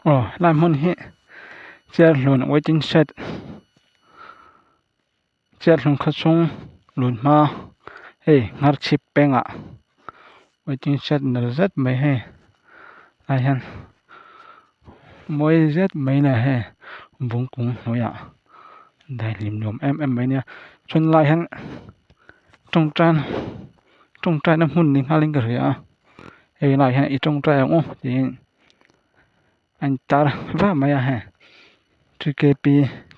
lai mun hi chiar hlun waiting shed chiar hlun kha chung lun ma ngar chip penga waiting shed nar zet mai he lai hian mawi zet mai na he bung kung hnuaiah dai hlim nuam em mai nia chuan lai hian tawngtai na hmun ni hmaling ka hria lai hian i tawngtai ang tin an tar va mai a he 3kp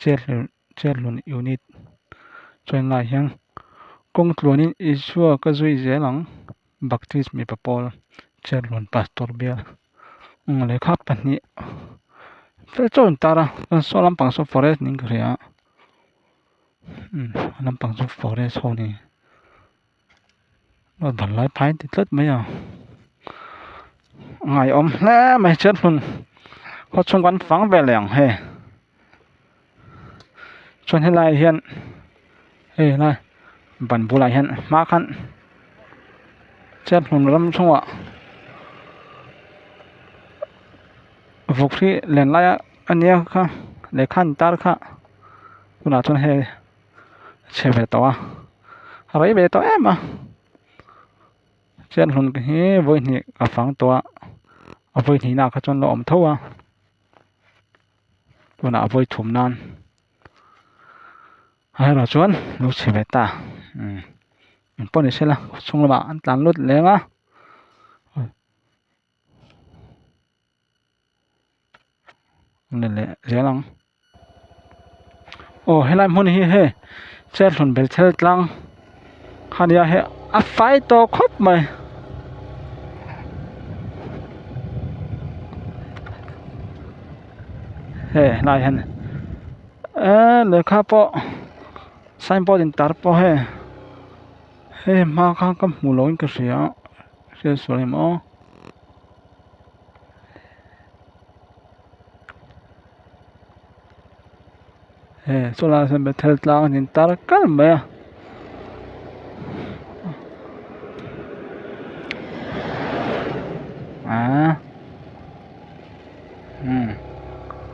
chiar hlun unit chuan lai hian kawng tluanin Isua ka zui zelang baptist mi papol chiar hlun pastor bial lekha pahnih fel chawn tara kan saw lampang saw forest ning ka hria lampang saw forest ho ni ban lai phai ti tlat mai a ngai om hle mai chiar hlun kho chung kan fang ve leng he chuan helai hian lai ban bulai hian ma khan chiar hlun ram chunga vokri len lai ania kha lekhan tar kha tuna chuan he cheve to a rei ve to em a chiar hlun ka hi voi ni ka fang to a voi ni na kha chuan lo om tho a tuna voi thum nan hai ra chuan lu cheve ta poni sela chunglama an tlan lut lenga le zelang helai hmun hi he chiar hlun bel thel tlang khania he a fai to khop mai lai hian lekha po signboard in tar po he ma kha ka hmu lo in ka hria sual emaw solar sen bel thel tlang in tar kal mai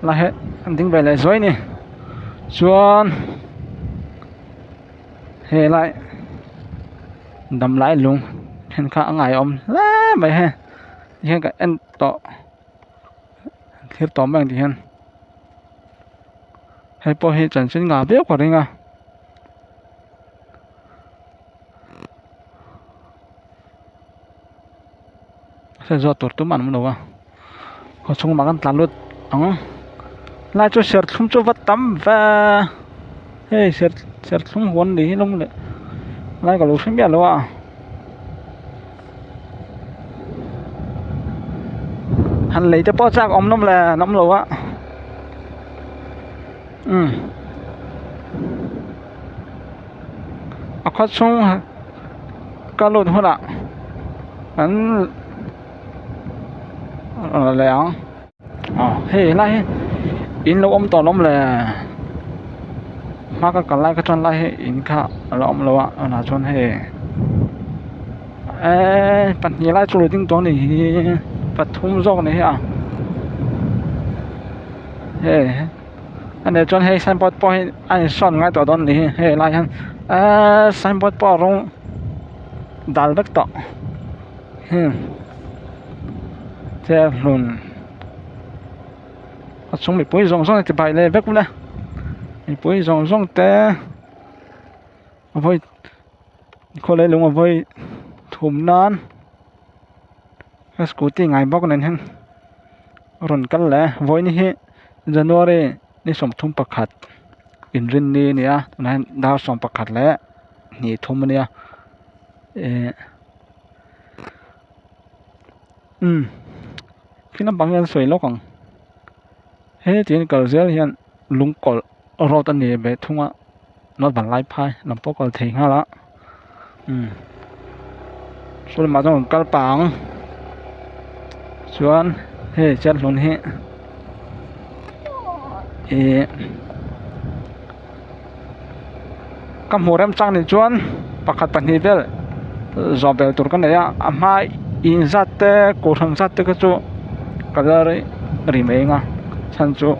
la he an ding ve le zoi ni chuan lai dam lai lung hen kha angai om la mai he hian ka en to thir to mang ti hian hay po hi chan sin nga bia kwa ringa se zo tur tu man lo wa ko chung ma kan tlan lut ang lai chu ser thum chu va tam va ser thum won ni long le lai ka lo sim bia lo a han lấy cho po chak om nom le nom lo a a kho chung ka lut hona an le ang lai in lo om to lom le ma ka lai ka chon lai in kha lo om lo a na chon pan ni lai chu ding to ni pathum jok ni a anh để chọn signboard po anh son ngay tỏ đón đi lại han signboard po rong dal đất tọ thế luôn chúng mình bôi rong thì bài này vét cũng nè mình bôi rong té voi cô lấy luôn voi thùm non cái scooty ngày bóc này hen run cắt lẽ voi ní January ni som thum pakhat in rin ni nia nan da som pakhat le ni thum nia khina bangan soi lokang tin kal zel hian lungkol rot ani be thunga not ban lai phai lampokol thei nga la sul ma jong kal pang chuan chat lon kam horem chang ni chuan pakhat pahnih bel zobel tur kan neya ama in zat te ko thang zat te ka chu color ri mai nga chan chu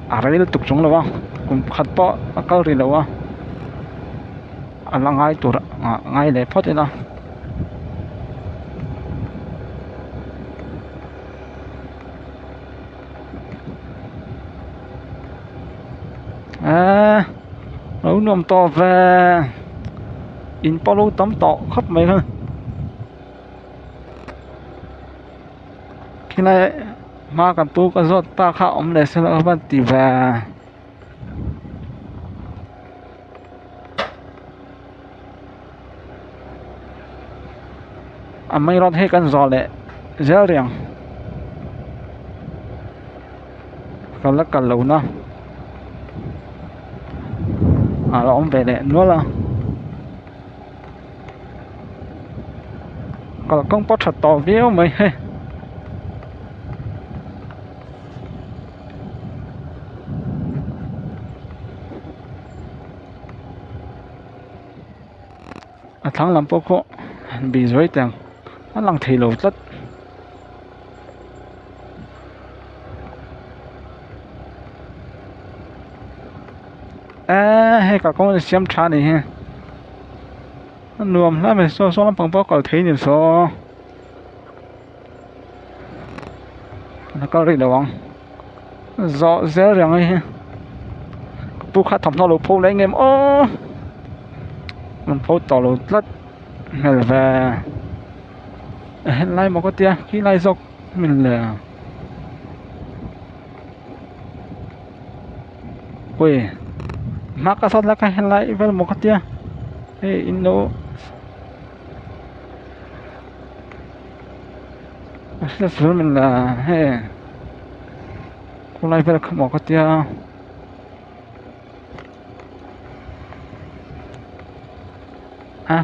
arel tuk chung lawa kum khat po akal ri lawa alangai tur ngai le photina nấu nôm to về in polo tấm to khắp mấy hơn khi này mà cả pu cả giọt ta khảo ông để xem là bạn tỉ về mấy rót hết căn giò lệ dễ riêng còn là cả lâu nữa là ông về lệ nữa là còn công bắt thật to véo mấy hay tháng làm bốc hộ bị dối tiền nó lăng thì lầu rất hay cả con xem cha này ha nuông lắm mà số lắm bằng bốc còn thấy nhiều số nó có gì đâu không rõ dễ rằng ấy bốc khát thầm thọ lục phố lấy em ô mình phố tỏ lục rất hay là về lại một cái tia khi lại dọc mình là ui mắc cái sót là cái lại với một cái tia hey ino sẽ xử mình là hey cũng lại với một cái tia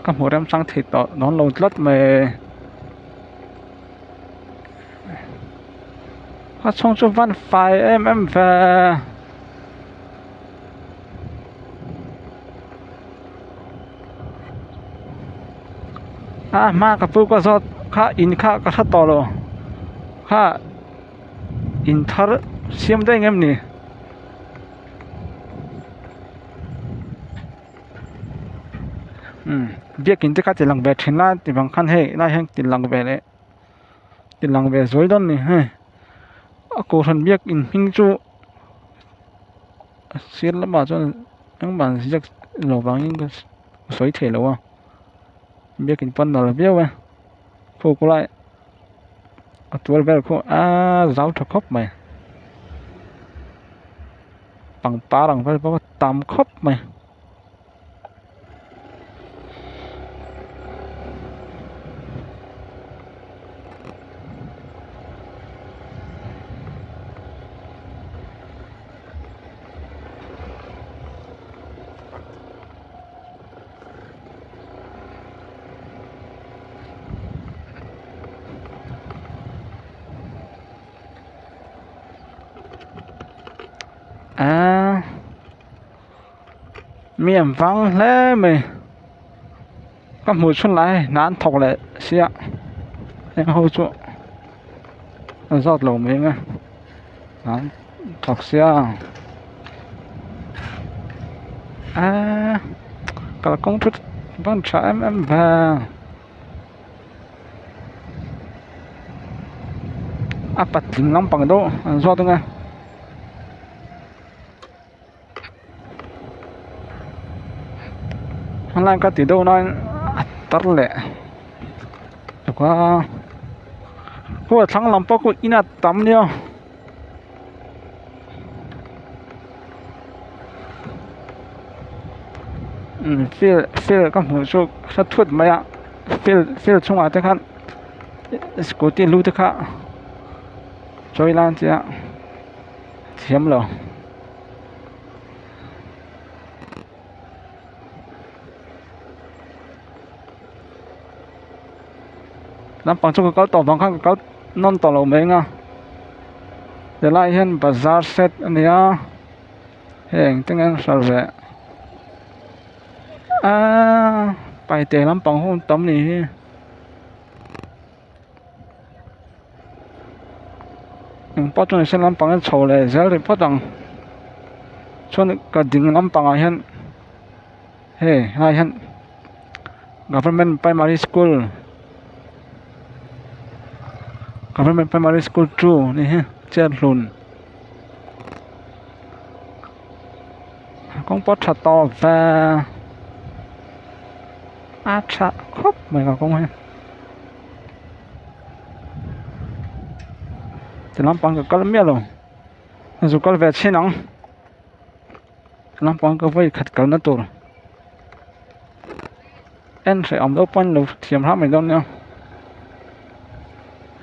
có một em sang thịt nó lâu rất mà có trong chỗ văn phải em về mà cái phụ có giọt khá in khá có thật to rồi khá in thar xem đây em nè việc kinh tế cá tiền lằng về trên là thì bằng khăn hệ là hàng tiền lằng về đấy tiền lằng về dối đó nè ha cô thần việc in hình chu xiết lắm mà cho những bạn sẽ lỗ bằng những xoáy thể lâu à biết kinh phân là biết à phụ cô lại tuổi về cô giáo thật khóc mày bằng ba bằng phải có tam khóc mày miệng vắng lẽ mày có mùi xuân lại nán thọc lại xia em hôi chỗ rót lẩu mình á nán thọc xia cả công thức văn trả em về bắt tính lắm bằng độ do tôi nghe online cái tí đâu nói tắt lệ được quá cô thằng làm bao cô in tắm đi feel các hồ sơ sát thuật mày ạ feel chung à thế khác scooty lưu thế khác chơi lan chứ ạ chiếm rồi làm bằng chung cái tàu bằng khác cái non tàu lầu mình à để lại hiện bazaar set này à hiện tiếng Anh sao vậy bài tệ lắm bằng hôm tấm này bắt cho nên làm bằng cái sầu này giờ thì bắt đầu cho nên cái đình làm bằng ai hen hey ai hen government primary school government primary school 2 นี่ฮะเจ้าหลุนcon bắt chặt to và chặt khóc mày cả con ha thì làm bằng cái miếng luôn dù có về trên nóng làm bằng cái vây khát cái nó tụt em sẽ ông đâu phân được tiềm tháp mình đâu nhau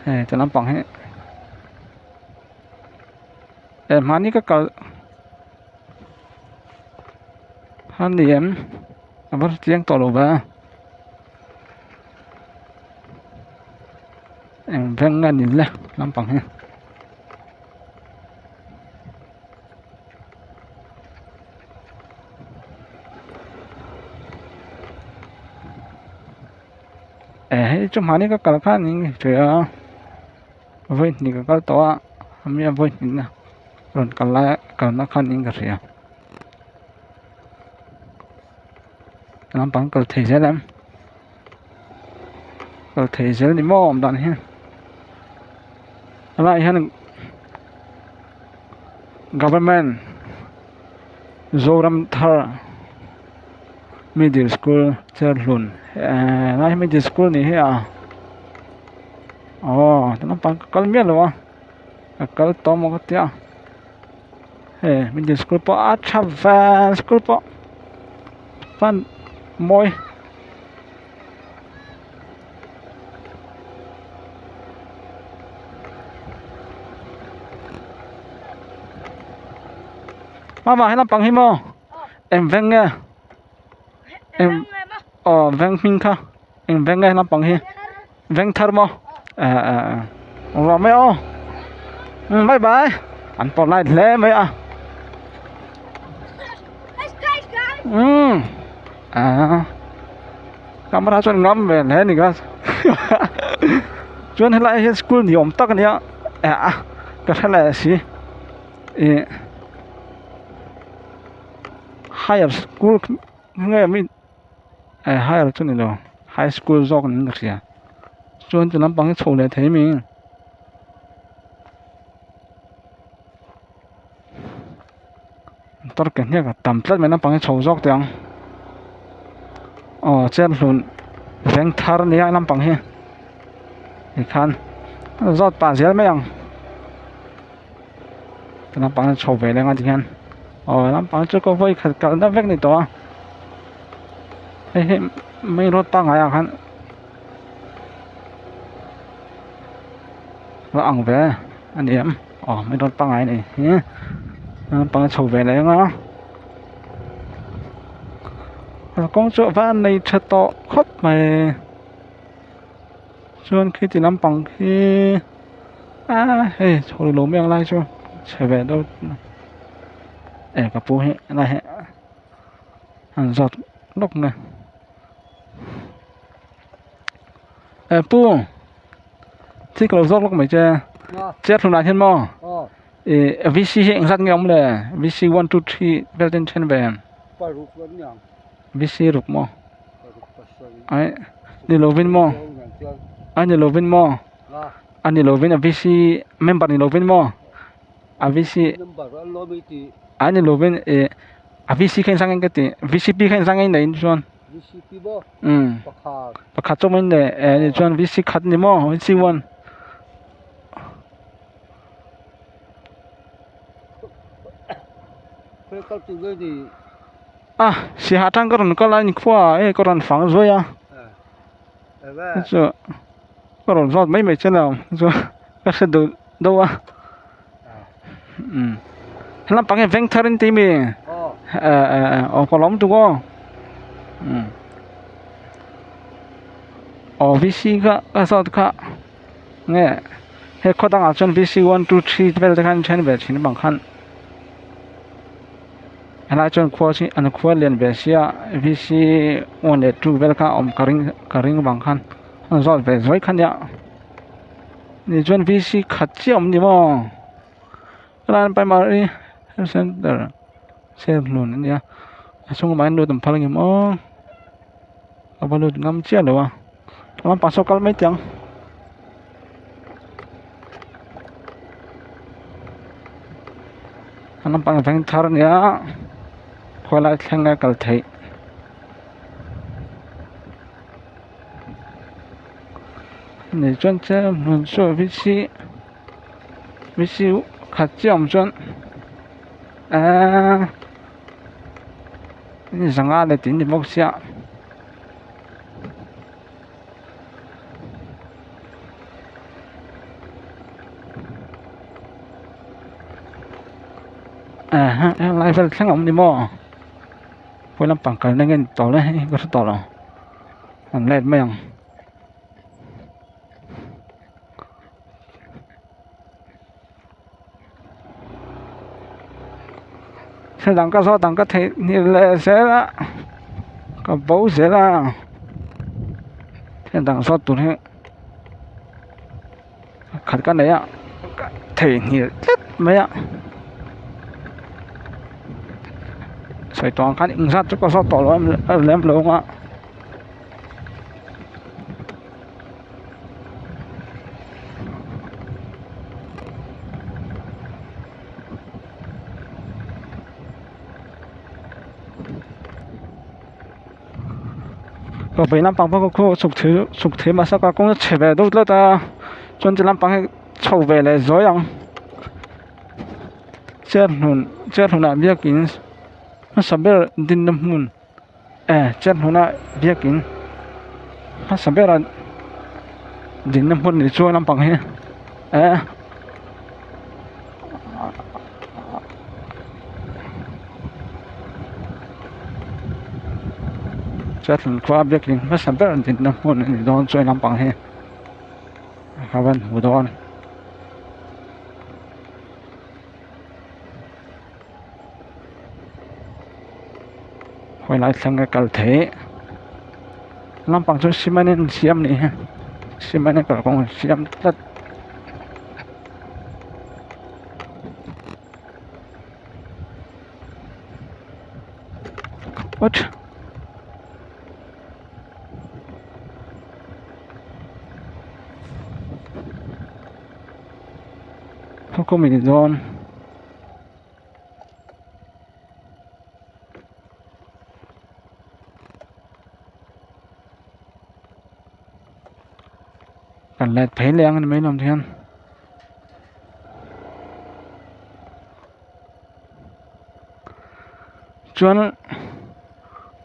thì làm bằng hết em hắn cái hắn điểm bắt tiếng to rồi ba em veng ngan nhìn lên làm bằng hết trong hắn cái cả khác những chuyện với những cái to mình với những rồi còn nó khác những cái gì làm bằng cái thể chế lắm cái thể chế thì mò ông đàn ha lại hắn government Zoram Thar middle school chơi luôn lại middle school này ha nó bằng cái miếng luôn cái to một cái tia middle school po chava school po fan môi mà hay làm bằng him không em veng nghe em veng minh kha em veng nghe làm bằng him veng thar mo rồi mấy ô bye bye anh còn lại lẽ mấy camera cho ngắm về lẽ này guys chuyên lại hết school nhiều tắc này cái thế là gì higher school nghe mình higher cho nên rồi high school do cái gì chuyên cho làm bằng cái sổ này thấy mình tất cả những cái tầm chất mình làm bằng cái sổ dọc tiếng chết luôn veng thar này làm bằng hết thì khăn rót bà dễ mấy ông làm bằng cái sổ về đây ngon thì khăn làm bằng cho có vây cả nó vét này to hey mấy rót bằng ai khăn và ăn về anh em mấy rót bằng ai này nhé bằng cái sổ về đây ngon con chỗ van này thật to khóc mày chuyên khi thì làm bằng khi hey thôi lố miệng lại chưa trở về đâu cái bố hệ này hệ giọt lúc này bố thích là giọt lúc mày chơi chết luôn lại thiên mò VC hiện rất ngóng là VC 1 2 3 Belgian trên về VC rục mò ấy đi lô vin mò anh đi lô vin mò anh đi lô vin VC member đi lô vin mò VC anh đi lô vin VC khen sang cái gì VCP khen sang cái này chọn VCP bo bác khát cho mình để chọn VC khát đi mò VC 1 cái tụi cái gì si hạ trang có lại khoa có lần phẳng rồi chứ có lần rót mấy chân nào chứ các sự đâu làm bằng cái veng tharin tí mi có lắm tụi con VC cái sao cả nghe hay có đang ở trên VC 1 2 3 về cái chân về chính bằng khăn anh ấy chọn khoa gì anh khoa liền về xia VC 1 2 về cái karing bằng khăn anh rồi về rồi khăn ya ni chọn VC khát chi ông đi mà Ran primary health center sel lun ya asung main lu tempat lagi mo apa lu ngam cia lo lama pasok kal mai tiang anam pang phang thar ya khola thanga kal thai ni chon che mun so vi si khat chiam chon à ni sanga le tin ni mok sia à ha lai fel thang om ni mo phoi lam pang kal ngen to le ko to lo an let mayang sẽ đăng cái số đăng cái thế như là sẽ là cái bố sẽ là sẽ đăng số tụi này khát cái này á thế như rất mấy á sai toàn cái ứng sát có số tổ làm luôn á có phải làm bằng bao cô sụt thế mà sao các công chế về đâu là ta chọn chỉ làm bằng chậu về lại rồi không chết hồn là biết kín nó sắp biết tin năm hồn chết hồn là biết kín nó sắp biết là tin năm hồn để cho làm bằng hết chết hồn qua biết kín nó sắp biết là tin năm hồn để cho làm bằng hết các bạn hiểu đó hồi lại sang cái cầu thế làm bằng cho xi măng xiêm này xi măng cái con xiêm rất what không có mình dọn cần lại thấy leng mấy năm thiên chuan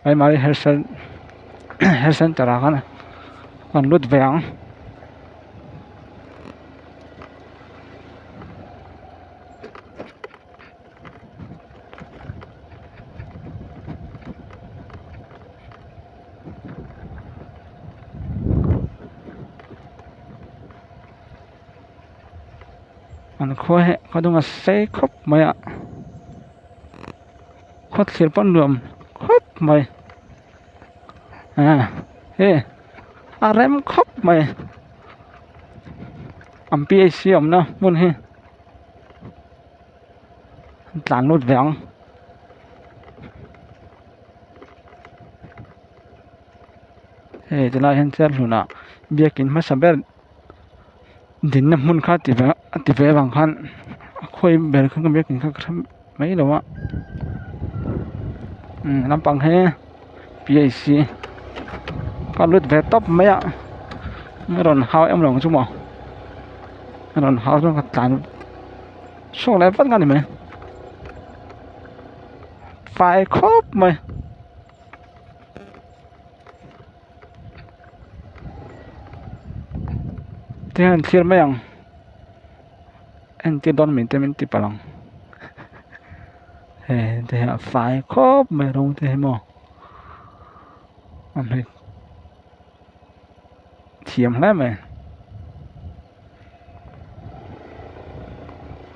ai mà health center ra cái này còn lút vàng anh có đúng là say khóc mày ạ khóc thiệt bọn lượm khóc mày rem khóc mày PAC ông nó muốn he tàn lút vàng thế là hiện tại luôn à biết kín mà sao biết दिन नमून खा तिबे बांग खान खोई बेर खंग बे किन खा mấy đâu á làm bằng he PAC con lướt về top mấy ạ mấy đòn hao em lòng chung mà đòn hao trong tàn xuống lại vẫn ngon mày phải khóc mày thế anh thiệt mấy anh chỉ đón mình thì bằng thế phải khóc mày đúng thế mà anh thiểm lắm mày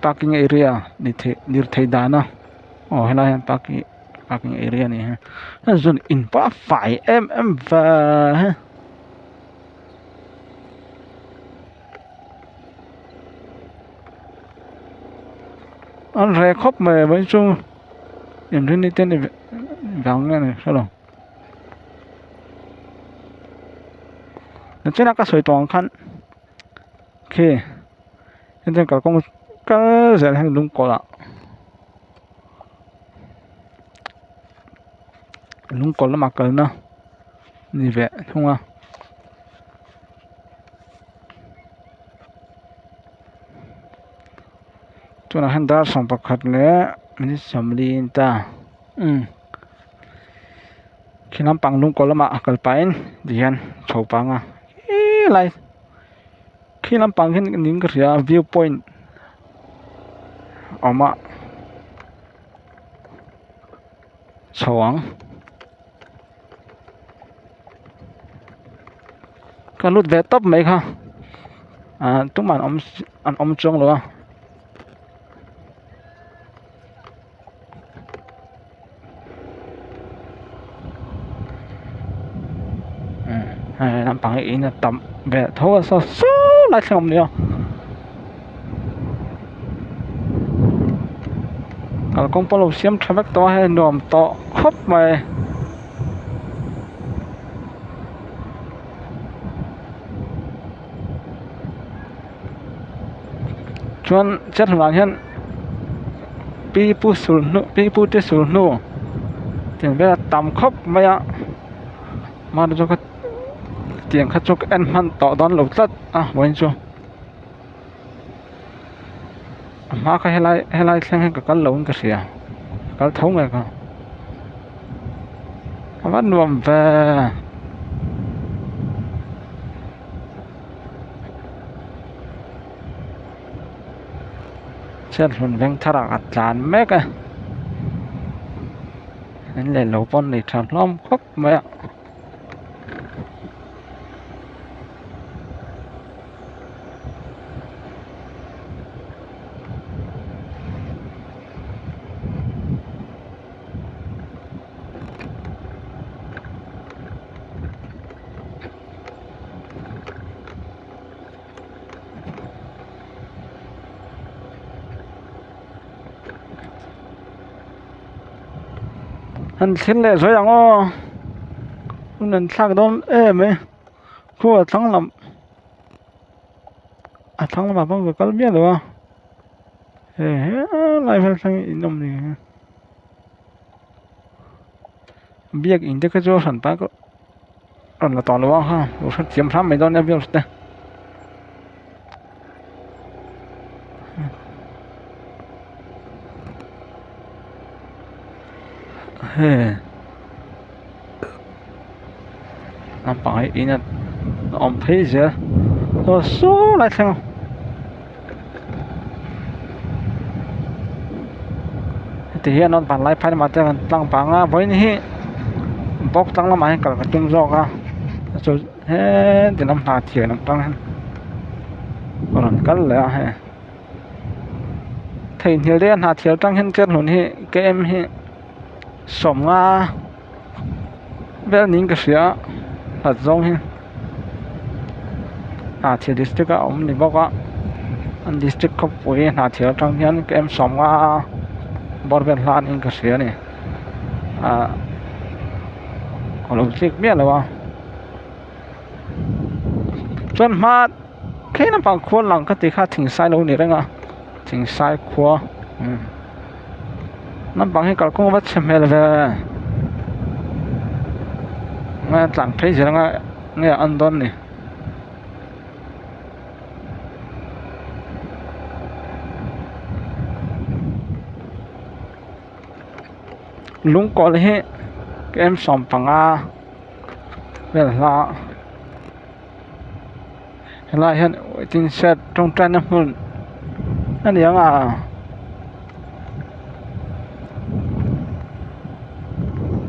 parking area đi thấy đá nó hay là parking area này ha nó dồn in pa phải em và anh rẻ khóc mẹ với chung em trên đi tên này vắng nghe này sao đâu nó chỉ là cái sợi toàn khăn khi hiện tại cả con cái giờ hàng đúng có là đúng có là mặc cái nó như vậy không à cho nên hắn đã xong bạc khát lẽ mình xem đi ta khi nắm bằng đúng có là mặc cái pain đi hắn chụp bằng à lại khi nắm bằng hiện những cái viewpoint mà sawang cái lút về top mấy ha chúng mình ông trông rồi nắm bằng ý là tầm về thôi sao số lại xem nữa kalau kong polo siam traffic to hay nom to khop mày chuan chat lang hian pi pu te sul nu tiền về tầm khop mày à mà cho cái tiền khát cho anh man to đón lục tất vậy chứ mà cái hay sang cái lồng cái gì cái thống này cơ bắt nuông về chat luôn veng thara atlan mek anh lên lầu pon này thằng lom khóc mẹ anh xin lệ rồi rằng nên sang đó em ấy khu thắng làm thắng mà không có biết được lại phải sang inom này biết in cái chỗ sản phẩm còn là toàn luôn ha rồi phát triển pháp mấy đó em biết rồi làm phải in là ông thấy gì rồi số lại xem thì hiện nó bản lại phải mà tăng tăng bằng với ní bóc tăng lắm anh cả cái trung gió rồi hết thì năm hà thiệt năm tăng còn cắt lại ha thì nhiều đen hà thiệt tăng hiện chất luôn hi cái em hi sống về những cái gì hạt giống hi thiệt district ông đi bóc anh district có bụi hà thiệt tăng hiện cái em sống bor về lan những cái gì này còn lúc trước biết làส่วนมาแค่นั้นบางคนหลังก็ติดค่าถึงไซโลนี่ได้ไงถึงไซครัวนั่นบางให้กับกูว่าเชื่อมเลยงั้นจังเพลย์จะงั้นเนี่ยอันดอนนี่ลุงก็เลยเกมสองปังเวลาlại hiện tin xét trong tranh năm hơn anh nhớ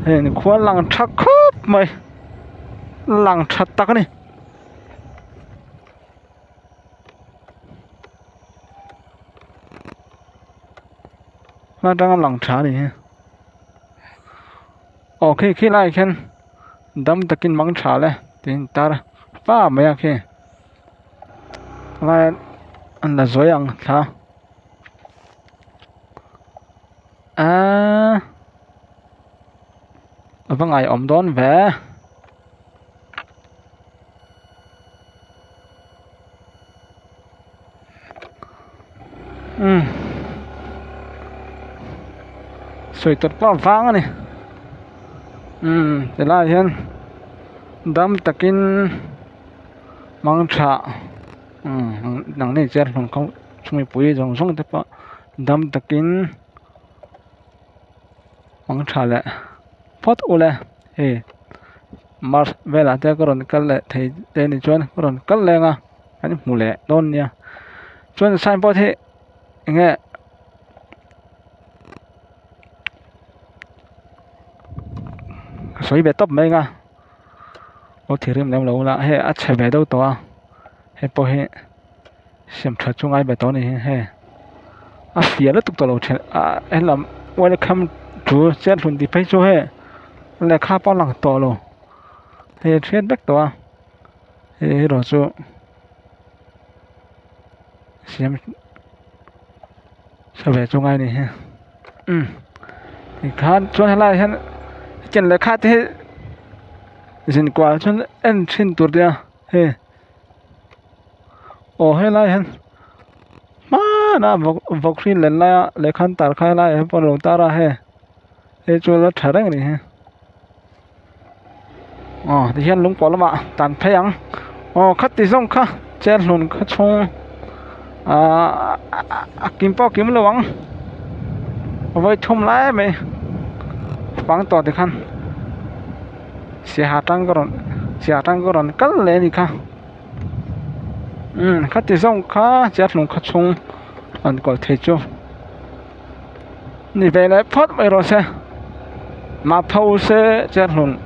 hiện khoa lăng chắc khớp mày lăng chặt tắc này nó đang lăng chả này ok khi lại khen đâm tắc kinh mắng chả này tin ta phá mày khi lại anh là dối ăn sao và ngày ổn đón về soi tốt quá vang này thế là hiện đam takin mang cha nang này chết không không chung bùi rong rong thế pa đam takin mang cha lệ phát ule hey mars về là thế còn cái lệ thì tên này chuyên còn cái lệ nga anh mù lệ đôn nha chuyên sai bao thế nghe soi về top mấy nga ô thì riêng làm lâu là hey à chạy về đâu to hey po hey xem thật chung ai về to này hey à phía nó tục to lâu chạy à em làm welcome to chat luôn đi phải cho hey lại khá bao lần to luôn hey trade back to hey rồi số xem sao về chung ai này ha thì khá cho hay là hắn chân lại khá thế dình qua cho anh xin tuổi dia he ô hay là hắn mà na vọc xin lên lại lại khăn tar khai lại hắn bao ta ra he he cho nó thở đấy ha thì hiện lúng bỏ lắm ạ tàn phê ăn khát tí xong khá chết luôn khát chung kiếm bao kiếm lâu ăn với thùng lái mày vắng tỏ thì khăn hạ trăng có rồi cắt lên đi khá khát tí xong khá chết luôn khát chung anh gọi thế chứ nị về lại phát mày rồi xe mà phâu xe chết luôn